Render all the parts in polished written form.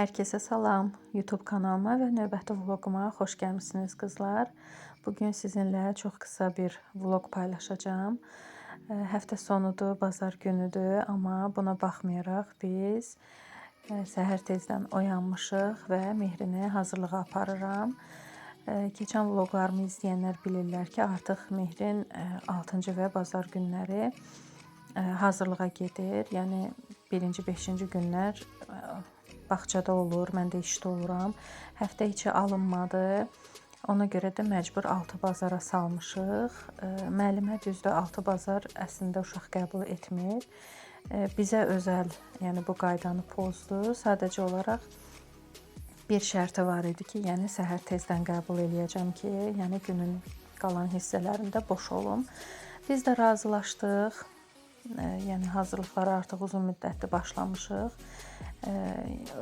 Herkese salam. YouTube kanalıma ve növbəti vloguma xoş gəlmisiniz qızlar. Bugün sizinlə çox qısa bir vlog paylaşacağım. Həftə sonudur, bazar günüdür, amma buna baxmayaraq biz səhər tezdən oyanmışıq və Mehrini hazırlığa aparıram. Keçən vloglarımı izləyənlər bilirlər ki, artıq Mehrin 6-cı və bazar günləri hazırlığa gedir. Yəni 1-ci, 5-ci günlər bağçada olur, mən də işdə oluram. Həftə içi alınmadı. Ona görə də məcbur 6 bazara salmışıq. Müəllimə düzdür 6 bazar əslində uşaq qəbul etmir. Bizə özəl, yəni bu qaydanı pozdu. Sadəcə olaraq bir şərti var idi ki, yəni səhər tezdən qəbul eləyəcəm ki, yəni günün qalan hissələrində boş olum. Biz də razılaşdıq. Yəni hazırlıqlara artıq uzun müddətli başlamışıq.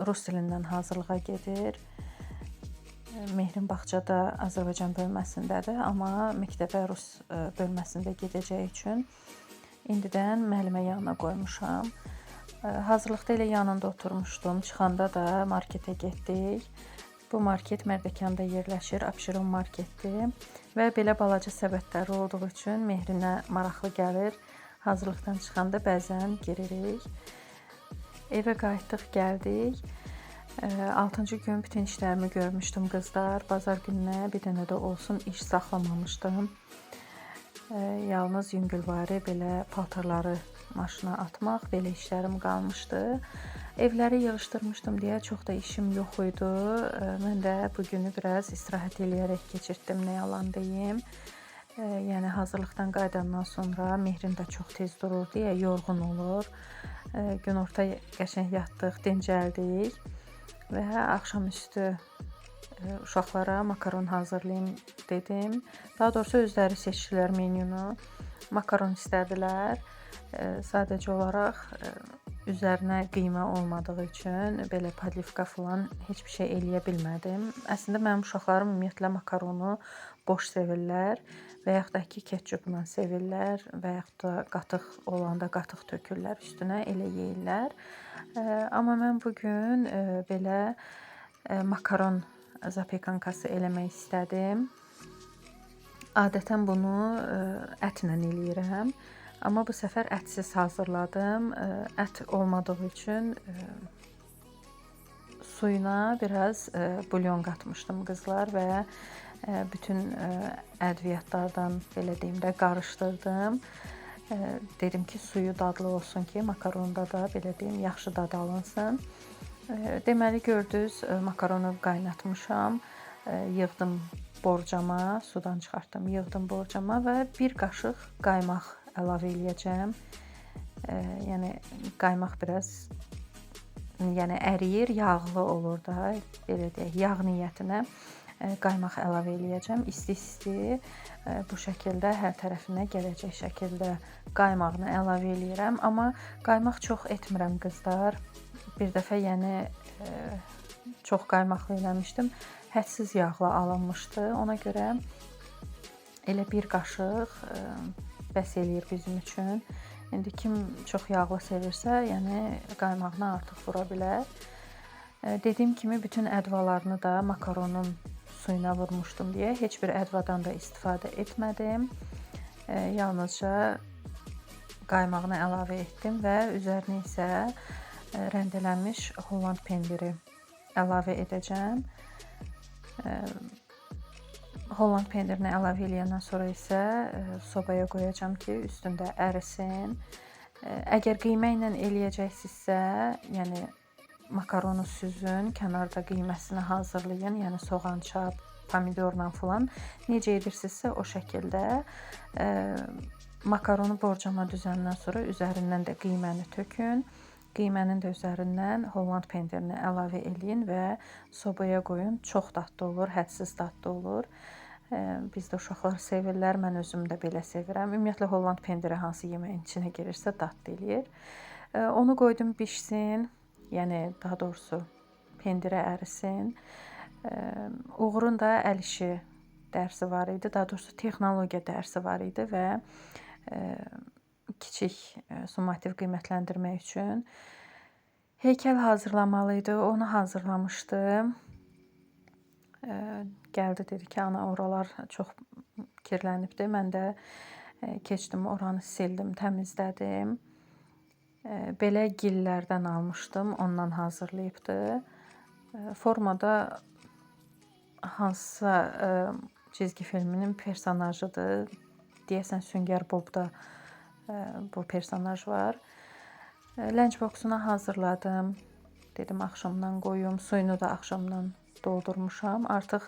Rus dilindən hazırlığa gedir. Mehrin bağçada Azərbaycan bölməsindədir, amma məktəbə Rus bölməsində gedəcəyi üçün indidən müəllimə yanına qoymuşam. Hazırlıqda elə yanında oturmuşdum. Çıxanda da marketə getdik. Bu market Mərdəkanda yerləşir, Abşeron marketdir və belə balaca səbətləri olduğu üçün Mehrinə maraqlı gəlir. Hazırlıqdan çıxanda bəzən giririk. Evə qayıtdıq, gəldik. 6-cı gün bütün işlərimi görmüşdüm qızlar. Bazar gününə bir dənə də olsun iş saxlamamışdım. Yalnız yüngülvari belə paltarları maşına atmaq, belə işlərim qalmışdı. Evləri yığışdırmışdım deyə çox da işim yox idi. Mən də bu günü biraz istirahət eləyərək keçirtdim, nə yalan deyim. Yəni hazırlıqdan qayıdandan sonra Mehrin də çox tez durur deyə yorğun olur. Günorta qəşəng yatdıq, dincəldik və axşamüstü uşaqlara makaron hazırlayım dedim. Daha doğrusu özləri seçdilər menyunu. Makaron istədilər. Sadəcə olaraq üzərinə qiymə olmadığı üçün belə podlivka falan heç bir şey eləyə bilmədim. Əslində mənim uşaqlarım ümumiyyətlə makaronu boş sevirlər və yaxud da ki, ketçupla sevirlər və yaxud da qatıq olanda qatıq tökürlər üstünə, elə yeyirlər. Amma mən bugün belə makaron zapekankası eləmək istədim. Adətən bunu ətlə eləyirəm. Amma bu səfər ətsiz hazırladım. Ət olmadığı üçün suyuna biraz bulyon qatmışdım qızlar və bütün ədviyyatlardan belə deyim də qarışdırdım. Dedim ki, suyu dadlı olsun ki, makaronda da belə deyim yaxşı dad alınsın. Deməli gördünüz, makaronu qaynatmışam. Yığdım borcama, sudan çıxartdım, yığdım borcama və bir qaşıq qaymaq əlavə eləyəcəm. Yəni qaymaq biraz əriyir, yağlı olur da, belə deyək, yağ niyyətinə qaymaq əlavə eləyəcəm. İsti-isti bu şəkildə hər tərəfinə gələcək şəkildə qaymağını əlavə eləyirəm. Amma qaymaq çox etmirəm qızlar. Bir dəfə çox qaymaqlı eləmişdim. Hədsiz yağlı alınmışdı. Ona görə elə bir qaşıq bəs eləyir bizim üçün. İndi kim çox yağlı sevirsə, qaymağını artıq vura bilər. Dediyim kimi bütün ədvalarını da makaronun suyuna vurmuşdum deyə heç bir ədvadan da istifadə etmədim. Yalnızca qaymağını əlavə etdim və üzərinə isə rəndelənmiş Holland pendiri əlavə edəcəm. Holland pendirini əlavə eləyəndən sonra isə sobaya qoyacağam ki, üstündə ərisin. Əgər qiymə ilə eləyəcəksinizsə, yəni makaronu süzün, kənarda qiyməsini hazırlayın, yəni soğan, çap, pomidorla falan. Necə edirsinizsə o şəkildə makaronu borcama düzəndən sonra üzərindən də qiyməni tökün. Qiymənin də üzərindən Holland pendirini əlavə eləyin və sobaya qoyun. Çox dadlı olur, hədsiz dadlı olur. Bizdə uşaqlar sevirlər, mən özüm də belə sevirəm. Ümumiyyətlə Holland pendiri hansı yeməyin içinə girirsə dadlı eləyir. Onu qoydum bişsin, yəni daha doğrusu pendiri ərisin. Uğurun da əl işi dərsi var idi, daha doğrusu texnologiya dərsi var idi və kiçik summativ qiymətləndirmək üçün Heykəl hazırlamalı idi, onu hazırlamışdım. Gəldi dedi ki, ana oralar çox kirlənibdi. Mən də keçdim, oranı sildim, təmizlədim. Belə gillərdən almışdım, ondan hazırlayıbdı. Formada hansısa çizgi filminin personajıdır. Deyəsən Süngər Bobda bu personaj var. Lunchboxuna hazırladım. Dedim axşamdan qoyum, suyunu da axşamdan doldurmuşam. Artıq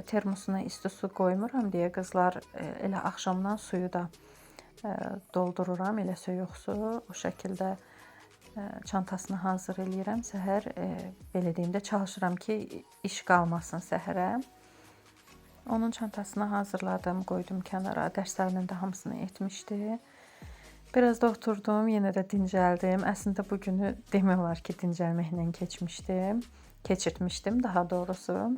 termosuna isti su qoymuram deyə qızlar, elə axşamdan suyu da doldururam, elə soyuq su. O şəkildə çantasını hazır eləyirəm. Səhər belə deyim də çalışıram ki, iş qalmasın səhərə. Onun çantasını hazırladım, qoydum kənara. Dərslərinin də hamısını etmişdi. Biraz da oturdum, yenə də dincəldim. Əslində bu günü demək olar ki, dincəlməklə keçirtmişdim daha doğrusu.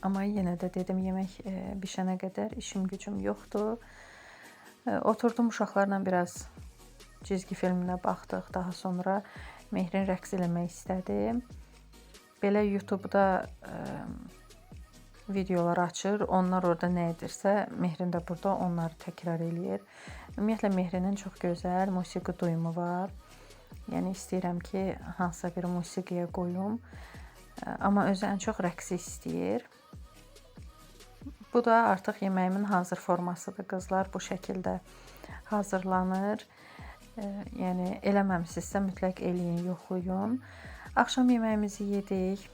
Amma yenə də dedim, yemək bişənə qədər işim gücüm yoxdur. Oturdum uşaqlarla biraz cizgi filminə baxdıq. Daha sonra Mehrin rəqs eləmək istədi. Belə YouTube-da videolar açır. Onlar orada nə edirsə, Mehrin də burada onları təkrar eləyir. Ümumiyyətlə Mehrinin çox gözəl musiqi duyumu var. Yəni istəyirəm ki, hansısa bir musiqiyə qoyum. Amma özü ən çox rəqsi istəyir. Bu da artıq yeməyimin hazır formasıdır. Qızlar bu şəkildə hazırlanır. Yəni eləməmisinizsə mütləq eləyin, yoxlayın. Axşam yeməyimizi yedik.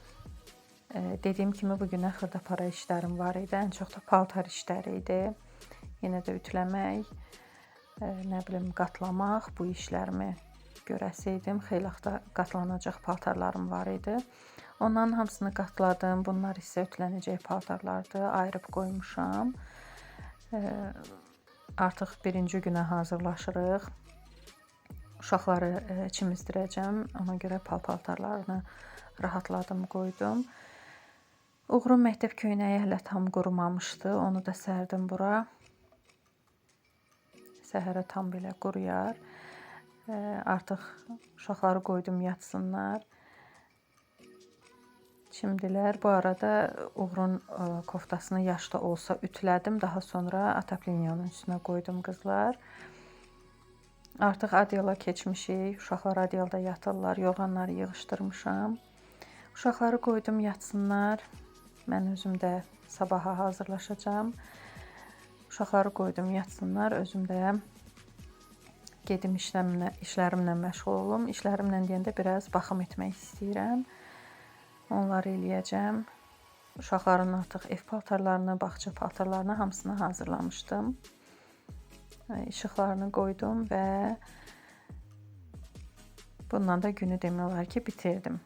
Dediyim kimi bugün xırda-para işlərim var idi. Ən çox da paltar işləri idi. Yenə də ütüləmək, nə bilim qatlamaq, bu işlərimi görəsiydim. Xeyli vaxta qatlanacaq paltarlarım var idi. Onların hamısını qatladım. Bunlar isə ütülənəcək paltarlardır. Ayırıb qoymuşam. Artıq birinci günə hazırlaşırıq. Uşaqları çimizdirəcəm. Ona görə paltarlarını rahatladım, qoydum. Uğurun məktəb köynəyi hələ tam qurumamışdı. Onu da sərdim bura. Səhərə tam belə quruyar. Artıq uşaqları qoydum yatsınlar. Şimdilər bu arada Uğurun koftasını yaşda olsa ütülədim. Daha sonra ataplenyanın üstünə qoydum qızlar. Artıq adyala keçmişik. Uşaqlar adyalda yatırlar. Yorğanları yığışdırmışam. Uşaqları qoydum yatsınlar. Mən özüm də sabaha hazırlaşacağam. Uşaqları qoydum yatsınlar. Özüm də gedim işlərimlə məşğul olum. İşlərimlə deyəndə biraz baxım etmək istəyirəm. Onları eləyəcəm. Uşaqların artıq ev paltarlarını, bağça paltarlarını hamısını hazırlamışdım. İşıqlarını qoydum və bundan da günü demək olar ki, bitirdim.